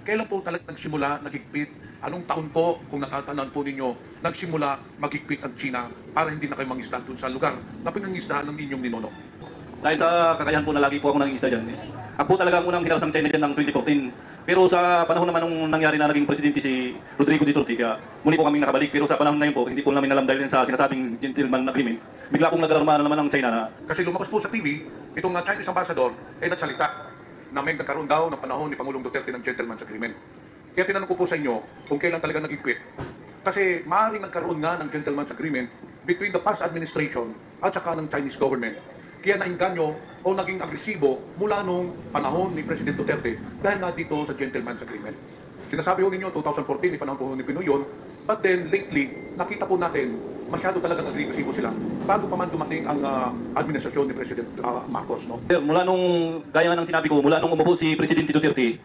kailan po talaga nagsimula, nagigpit? Anong taon po, kung natatandaan po ninyo, nagsimula magigpit ang China para hindi na kayo mangisda doon sa lugar na pinangisdahan ng inyong ninono? Dahil sa kakayahan po na lagi po ako nangingisda dyan is, ako po talaga ang unang kinarasang China dyan ng 2014. Pero sa panahon naman nung nangyari na naging presidente si Rodrigo Duterte, kaya muli po kaming nakabalik. Pero sa panahon ngayon po, hindi po namin alam dahil din sa sinasabing gentleman agreement, bigla pong nag-alarma na naman ng China na Kasi lumabas po sa TV, itong Chinese ambassador ay nagsalita na may nagkaroon daw ng panahon ni Pangulong Duterte ng gentleman's agreement. Kaya tinanong ko po sa inyo kung kailan talaga nag-quit. Kasi maaaring nagkaroon nga ng gentleman's agreement between the past administration at saka ng Chinese government. Kaya nainganyo o naging agresibo mula nung panahon ni President Duterte dahil nga dito sa gentleman's agreement. Sinasabi ho ninyo, 2014, ni panahon po ni Pinoy yun, but then lately, nakita po natin, masyado talagang agresibo sila bago pa man dumating ang administrasyon ni President Marcos. No? Sir, mula nung, gaya nga ng sinabi ko, mula nung umupo si Presidente Duterte,